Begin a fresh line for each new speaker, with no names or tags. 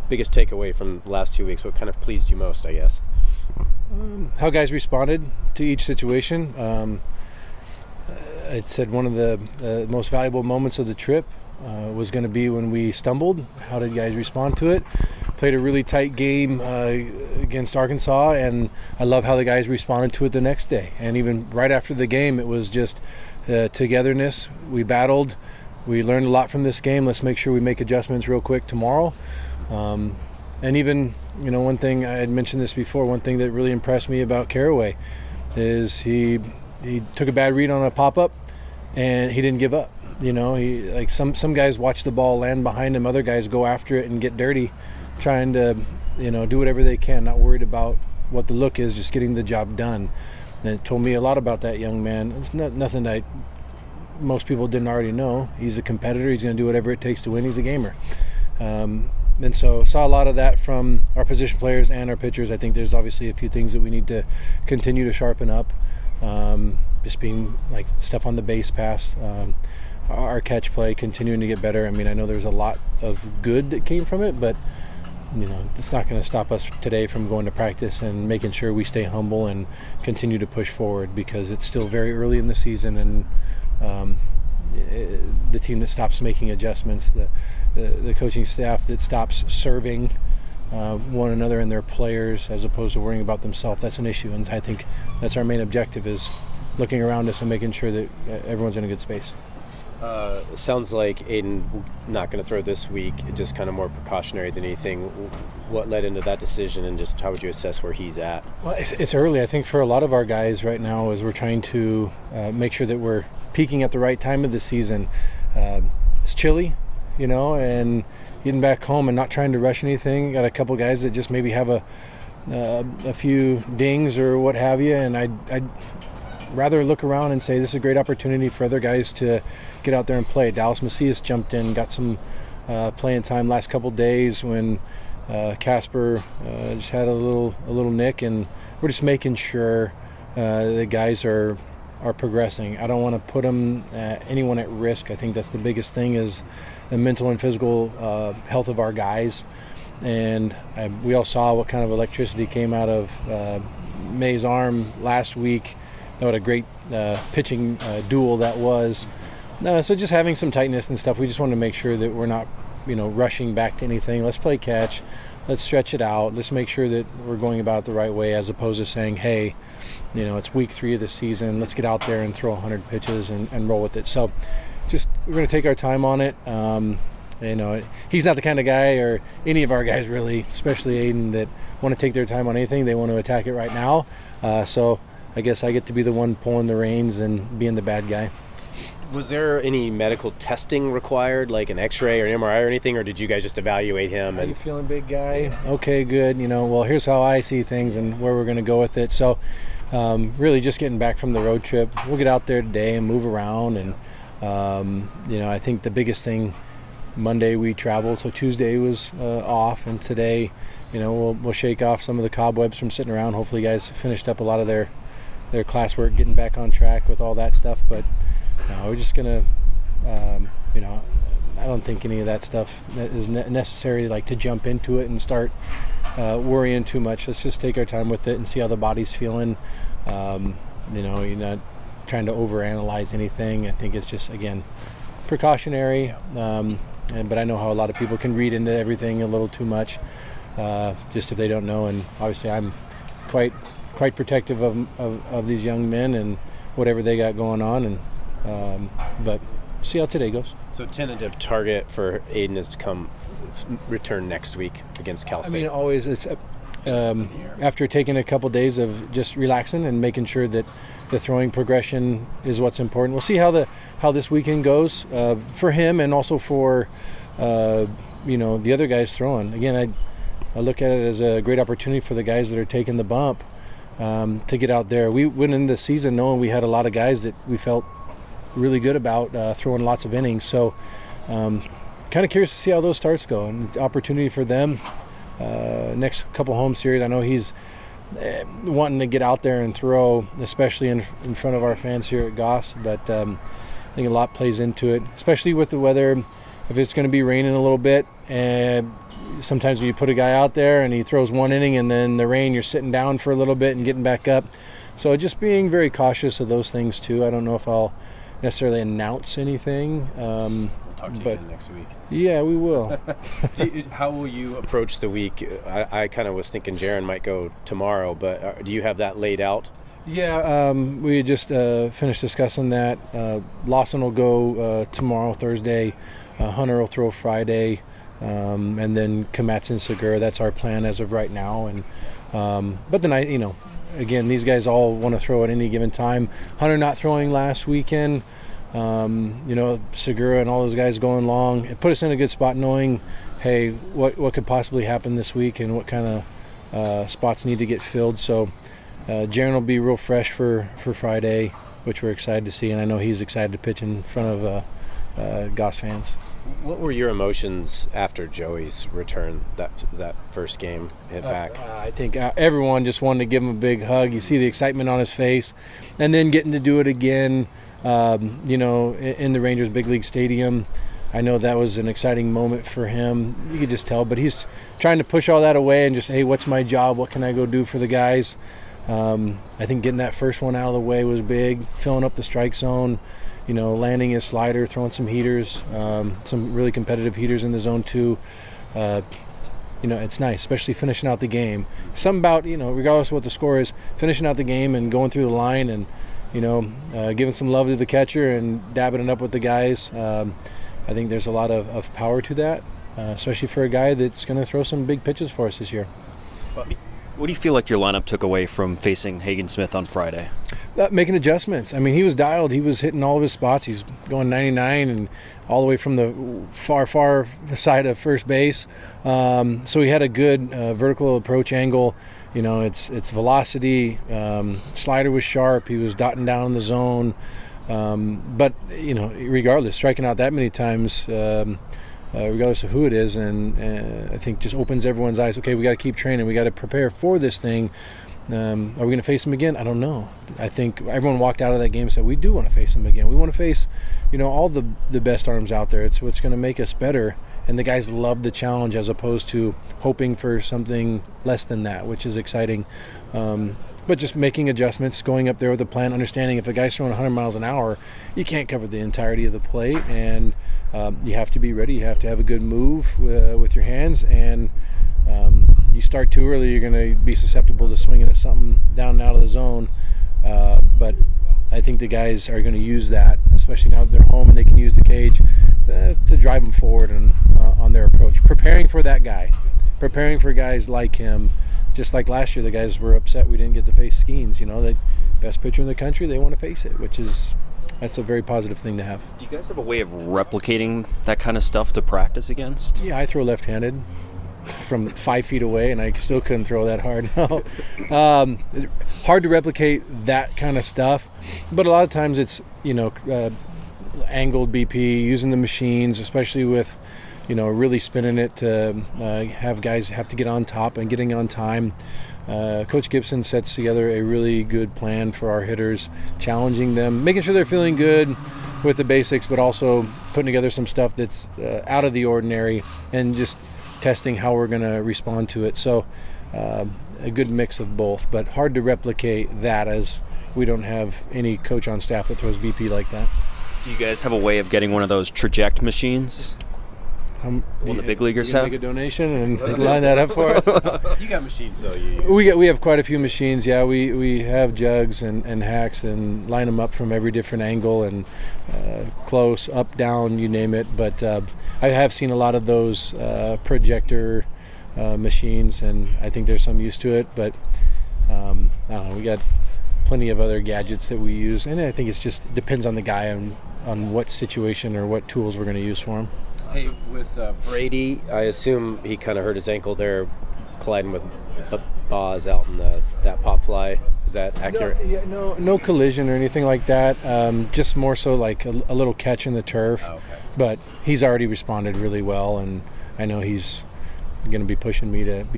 biggest takeaway from the last 2 weeks? What kind of pleased you most, I guess?
How guys responded to each situation. I said one of the most valuable moments of the trip was going to be when we stumbled. How did guys respond to it? Played a really tight game against Arkansas, and I love how the guys responded to it the next day. And even right after the game, it was just togetherness. We battled. We learned a lot from this game. Let's make sure we make adjustments real quick tomorrow. And even, one thing, I had mentioned this before, one thing that really impressed me about Caraway is he took a bad read on a pop-up, and he didn't give up. Some guys watch the ball land behind him, other guys go after it and get dirty, trying to, do whatever they can, not worried about what the look is, just getting the job done. And it told me a lot about that young man. It's nothing that most people didn't already know. He's a competitor. He's going to do whatever it takes to win. He's a gamer. And so saw a lot of that from our position players and our pitchers. I think there's obviously a few things that we need to continue to sharpen up. Just being like stuff on the base pass, our catch play continuing to get better. I mean, I know there's a lot of good that came from it, but it's not going to stop us today from going to practice and making sure we stay humble and continue to push forward, because it's still very early in the season, and the team that stops making adjustments, the coaching staff that stops serving one another and their players as opposed to worrying about themselves, that's an issue. And I think that's our main objective, is looking around us and making sure that everyone's in a good space.
It sounds like Aiden not going to throw this week, just kind of more precautionary than anything. What led into that decision, and just how would you assess where he's at?
Well, it's early. I think for a lot of our guys right now, is we're trying to make sure that we're peaking at the right time of the season. It's chilly, and getting back home and not trying to rush anything. Got a couple guys that just maybe have a few dings or what have you, and I'd rather look around and say this is a great opportunity for other guys to get out there and play. Dallas Macias jumped in, got some playing time last couple days when Casper just had a little nick, and we're just making sure the guys are progressing. I don't want to put anyone at risk. I think that's the biggest thing, is the mental and physical health of our guys. And we all saw what kind of electricity came out of May's arm last week. What a great pitching duel that was. So just having some tightness and stuff, we just want to make sure that we're not, rushing back to anything. Let's play catch. Let's stretch it out. Let's make sure that we're going about it the right way, as opposed to saying, hey, it's week 3 of the season. Let's get out there and throw 100 pitches and roll with it. So just we're going to take our time on it. He's not the kind of guy, or any of our guys really, especially Aiden, that want to take their time on anything. They want to attack it right now. So I guess I get to be the one pulling the reins and being the bad guy.
Was there any medical testing required, like an X-ray or an MRI or anything, or did you guys just evaluate him?
How you feeling, big guy? Okay, good. Well, here's how I see things and where we're going to go with it. So really just getting back from the road trip. We'll get out there today and move around. And, I think the biggest thing, Monday we traveled, so Tuesday was off. And today, we'll shake off some of the cobwebs from sitting around. Hopefully guys finished up a lot of their classwork, getting back on track with all that stuff. But we're just going to, I don't think any of that stuff is necessary, like to jump into it and start worrying too much. Let's just take our time with it and see how the body's feeling. You're not trying to overanalyze anything. I think it's just, again, precautionary. But I know how a lot of people can read into everything a little too much, just if they don't know. And obviously I'm quite protective of these young men and whatever they got going on, and but see how today goes.
So tentative target for Aiden is to return next week against Cal State.
I mean, always it's after taking a couple days of just relaxing and making sure that the throwing progression is what's important. We'll see how this weekend goes for him, and also for the other guys throwing. Again, I look at it as a great opportunity for the guys that are taking the bump to get out there. We went into the season knowing we had a lot of guys that we felt really good about throwing lots of innings. So kind of curious to see how those starts go, and the opportunity for them next couple home series. I know he's wanting to get out there and throw, especially in front of our fans here at Goss. But I think a lot plays into it, especially with the weather. If it's going to be raining a little bit, and sometimes when you put a guy out there and he throws one inning and then the rain, you're sitting down for a little bit and getting back up. So just being very cautious of those things too. I don't know if I'll necessarily announce anything.
We'll talk to you again next week.
Yeah, we will.
How will you approach the week? I kind of was thinking Jaron might go tomorrow, but do you have that laid out?
Yeah, we just finished discussing that. Lawson will go tomorrow, Thursday. Hunter will throw Friday. And then Komatsu and Segura, that's our plan as of right now. And but then again, these guys all want to throw at any given time. Hunter not throwing last weekend. Segura and all those guys going long. It put us in a good spot knowing, hey, what could possibly happen this week and what kind of spots need to get filled. So Jaron will be real fresh for Friday, which we're excited to see. And I know he's excited to pitch in front of Goss fans.
What were your emotions after Joey's return, that first game hit back?
I think everyone just wanted to give him a big hug. You see the excitement on his face. And then getting to do it again, in the Rangers Big League Stadium. I know that was an exciting moment for him. You could just tell. But he's trying to push all that away and just, hey, what's my job? What can I go do for the guys? I think getting that first one out of the way was big, filling up the strike zone. Landing his slider, throwing some heaters, some really competitive heaters in the zone too. It's nice, especially finishing out the game. Something about, regardless of what the score is, finishing out the game and going through the line and, giving some love to the catcher and dabbing it up with the guys. I think there's a lot of power to that, especially for a guy that's going to throw some big pitches for us this year.
What do you feel like your lineup took away from facing Hagen Smith on Friday?
Making adjustments. I mean, he was dialed. He was hitting all of his spots. He's going 99 and all the way from the far side of first base. So he had a good vertical approach angle. It's velocity. Slider was sharp. He was dotting down in the zone. But regardless, striking out that many times, regardless of who it is, and I think just opens everyone's eyes. Okay, we got to keep training. We got to prepare for this thing. Are we going to face him again? I don't know. I think everyone walked out of that game and said, we do want to face him again. We want to face, all the best arms out there. It's what's going to make us better. And the guys love the challenge as opposed to hoping for something less than that, which is exciting. But just making adjustments, going up there with a plan, understanding if a guy's throwing 100 miles an hour, you can't cover the entirety of the plate, and you have to be ready. You have to have a good move with your hands, and you start too early, you're going to be susceptible to swinging at something down and out of the zone. But I think the guys are going to use that, especially now that they're home and they can use the cage to drive them forward and on their approach. Preparing for that guy, preparing for guys like him. Just like last year, the guys were upset we didn't get to face Skeens. The best pitcher in the country, they want to face it, that's a very positive thing to have.
Do you guys have a way of replicating that kind of stuff to practice against?
Yeah, I throw left-handed from 5 feet away, and I still couldn't throw that hard. Hard to replicate that kind of stuff, but a lot of times it's angled BP, using the machines, especially with really spinning it to have guys have to get on top and getting on time. Coach Gibson sets together a really good plan for our hitters, challenging them, making sure they're feeling good with the basics, but also putting together some stuff that's out of the ordinary and just testing how we're going to respond to it. So a good mix of both, but hard to replicate that as we don't have any coach on staff that throws BP like that.
Do you guys have a way of getting one of those traject machines? The big leaguers have?
Make a donation and line that up for us.
You got machines though.
We have quite a few machines. Yeah, we have jugs and hacks and line them up from every different angle and close, up, down, you name it. But I have seen a lot of those projector machines, and I think there's some use to it. But I don't know. We got plenty of other gadgets that we use, and I think it just depends on the guy on what situation or what tools we're going to use for him.
Hey, with Brady, I assume he kind of hurt his ankle there, colliding with Boz out in that pop fly. Is that accurate?
No collision or anything like that. Just more so like a little catch in the turf.
Oh, okay.
But he's already responded really well, and I know he's going to be pushing me to